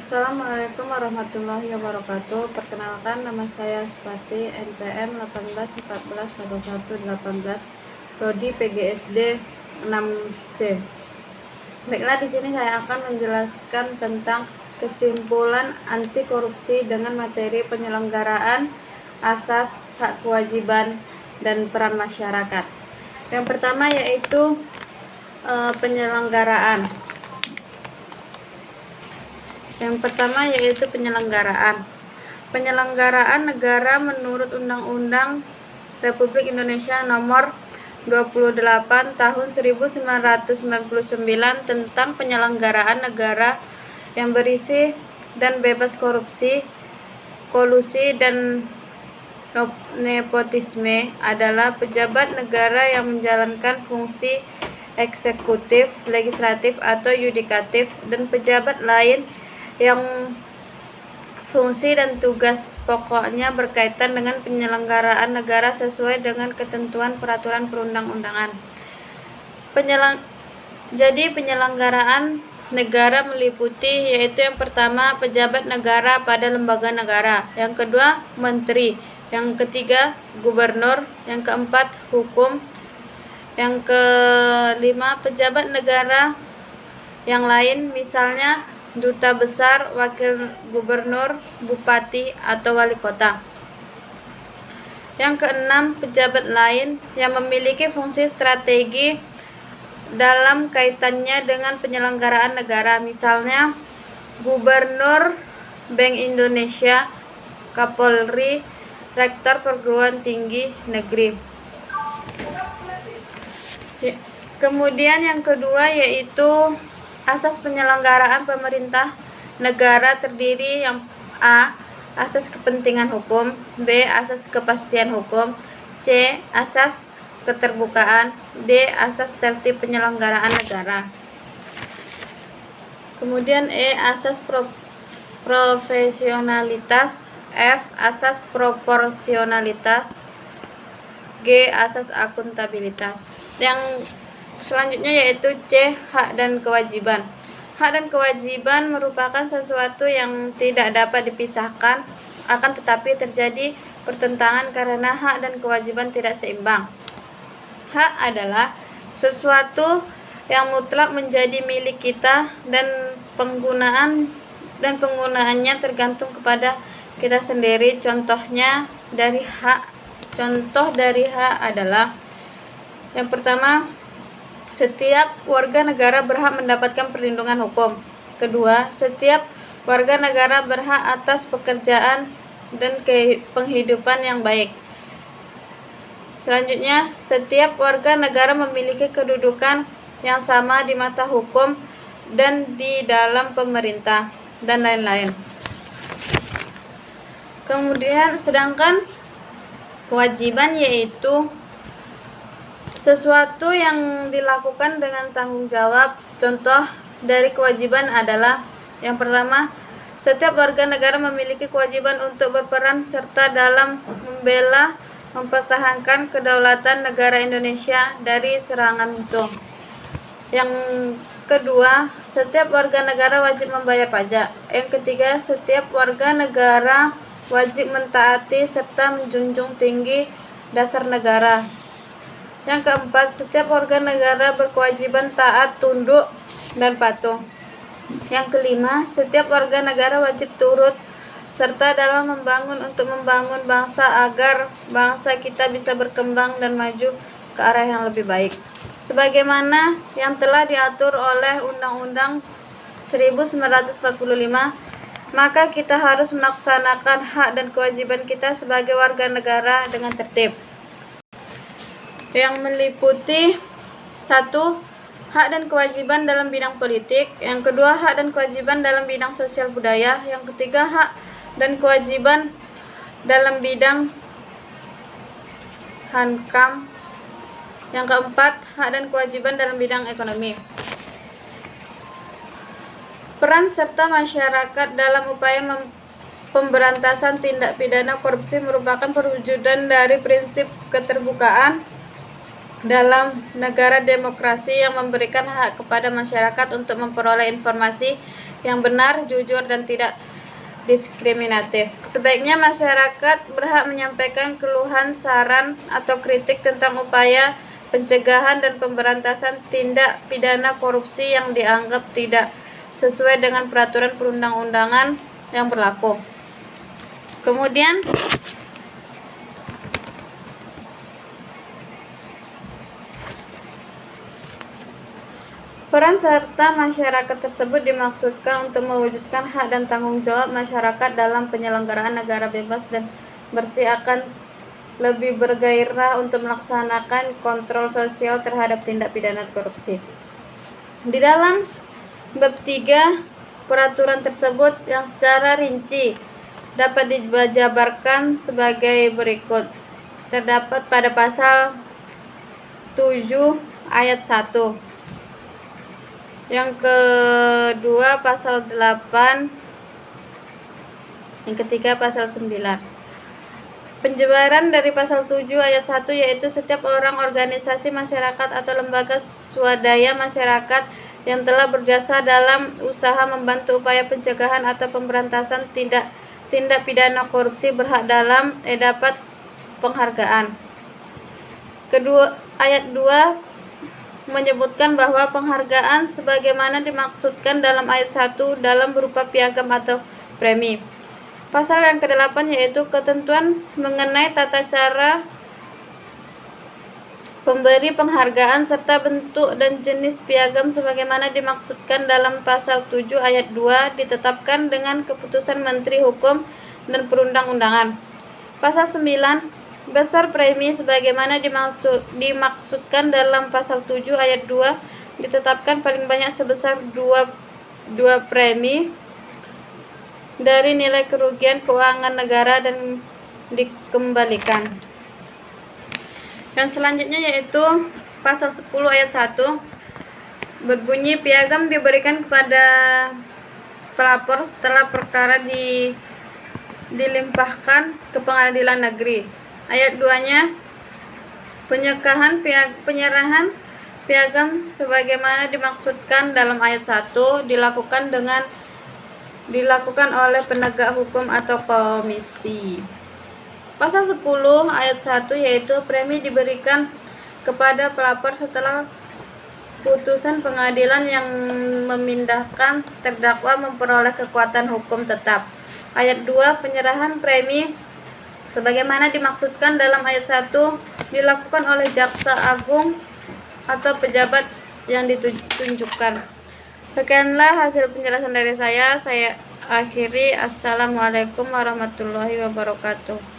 Assalamualaikum warahmatullahi wabarakatuh. Perkenalkan, nama saya Supati, NPM 18144118, Prodi PGSD 6C. Baiklah, di sini saya akan menjelaskan tentang kesimpulan anti korupsi dengan materi penyelenggaraan asas, hak, kewajiban, dan peran masyarakat. Yang pertama yaitu penyelenggaraan. Penyelenggaraan negara menurut Undang-Undang Republik Indonesia Nomor 28 Tahun 1999 tentang penyelenggaraan negara yang bersih dan bebas korupsi, kolusi, dan nepotisme adalah pejabat negara yang menjalankan fungsi eksekutif, legislatif, atau yudikatif, dan pejabat lain yang fungsi dan tugas pokoknya berkaitan dengan penyelenggaraan negara sesuai dengan ketentuan peraturan perundang-undangan. Jadi penyelenggaraan negara meliputi yaitu yang pertama pejabat negara pada lembaga negara, yang kedua menteri, yang ketiga gubernur, yang keempat hukum, yang kelima pejabat negara yang lain, misalnya duta besar, wakil gubernur, bupati, atau wali kota. Yang keenam, pejabat lain yang memiliki fungsi strategi dalam kaitannya dengan penyelenggaraan negara, misalnya gubernur Bank Indonesia, Kapolri, rektor perguruan tinggi negeri. Kemudian yang kedua yaitu asas penyelenggaraan pemerintah negara terdiri yang A. Asas kepentingan hukum, B. Asas kepastian hukum, C. Asas keterbukaan, D. Asas tertib penyelenggaraan negara. Kemudian E. Asas profesionalitas, F. Asas proporsionalitas, G. Asas akuntabilitas. Yang selanjutnya yaitu C. Hak dan kewajiban. Hak dan kewajiban merupakan sesuatu yang tidak dapat dipisahkan, akan tetapi terjadi pertentangan karena hak dan kewajiban tidak seimbang. Hak adalah sesuatu yang mutlak menjadi milik kita dan penggunaannya tergantung kepada kita sendiri. Contoh dari hak adalah yang pertama, setiap warga negara berhak mendapatkan perlindungan hukum. Kedua, setiap warga negara berhak atas pekerjaan dan penghidupan yang baik. Selanjutnya, setiap warga negara memiliki kedudukan yang sama di mata hukum dan di dalam pemerintah, dan lain-lain. Kemudian, sedangkan kewajiban yaitu sesuatu yang dilakukan dengan tanggung jawab. Contoh dari kewajiban adalah yang pertama, setiap warga negara memiliki kewajiban untuk berperan serta dalam membela, mempertahankan kedaulatan negara Indonesia dari serangan musuh. Yang kedua, setiap warga negara wajib membayar pajak. Yang ketiga, setiap warga negara wajib mentaati serta menjunjung tinggi dasar negara. Yang keempat, setiap warga negara berkewajiban taat, tunduk, dan patuh. Yang kelima, setiap warga negara wajib turut serta dalam membangun bangsa agar bangsa kita bisa berkembang dan maju ke arah yang lebih baik. Sebagaimana yang telah diatur oleh Undang-Undang 1945, maka kita harus melaksanakan hak dan kewajiban kita sebagai warga negara dengan tertib, yang meliputi 1. Hak dan kewajiban dalam bidang politik. Yang kedua, hak dan kewajiban dalam bidang sosial budaya. Yang ketiga, hak dan kewajiban dalam bidang hankam. Yang keempat, hak dan kewajiban dalam bidang ekonomi. Peran serta masyarakat dalam upaya pemberantasan tindak pidana korupsi merupakan perwujudan dari prinsip keterbukaan dalam negara demokrasi yang memberikan hak kepada masyarakat untuk memperoleh informasi yang benar, jujur, dan tidak diskriminatif. Sebaiknya masyarakat berhak menyampaikan keluhan, saran, atau kritik tentang upaya pencegahan dan pemberantasan tindak pidana korupsi yang dianggap tidak sesuai dengan peraturan perundang-undangan yang berlaku. Kemudian peran serta masyarakat tersebut dimaksudkan untuk mewujudkan hak dan tanggung jawab masyarakat dalam penyelenggaraan negara bebas dan bersih, akan lebih bergairah untuk melaksanakan kontrol sosial terhadap tindak pidana korupsi. Di dalam bab 3 peraturan tersebut yang secara rinci dapat dijabarkan sebagai berikut. Terdapat pada pasal 7 ayat 1. Yang kedua pasal 8, yang ketiga pasal 9. Penjabaran dari pasal 7 ayat 1 yaitu setiap orang, organisasi masyarakat atau lembaga swadaya masyarakat yang telah berjasa dalam usaha membantu upaya pencegahan atau pemberantasan tindak pidana korupsi berhak dapat penghargaan. Kedua, ayat 2 menyebutkan bahwa penghargaan sebagaimana dimaksudkan dalam ayat 1 dalam berupa piagam atau premi. Pasal yang ke-8 yaitu ketentuan mengenai tata cara pemberi penghargaan serta bentuk dan jenis piagam sebagaimana dimaksudkan dalam pasal 7 ayat 2 ditetapkan dengan keputusan Menteri Hukum dan Perundang-undangan. Pasal 9 besar premi sebagaimana dimaksudkan dalam pasal 7 ayat 2 ditetapkan paling banyak sebesar 2 premi dari nilai kerugian keuangan negara dan dikembalikan. Yang selanjutnya yaitu pasal 10 ayat 1 berbunyi piagam diberikan kepada pelapor setelah perkara dilimpahkan ke pengadilan negeri. Ayat 2-nya penyerahan piagam sebagaimana dimaksudkan dalam ayat 1 dilakukan oleh penegak hukum atau komisi. Pasal 10 ayat 1 yaitu premi diberikan kepada pelapor setelah putusan pengadilan yang memindahkan terdakwa memperoleh kekuatan hukum tetap. Ayat 2 penyerahan premi sebagaimana dimaksudkan dalam ayat 1 dilakukan oleh jaksa agung atau pejabat yang ditunjukkan. Sekianlah hasil penjelasan dari saya akhiri. Assalamualaikum warahmatullahi wabarakatuh.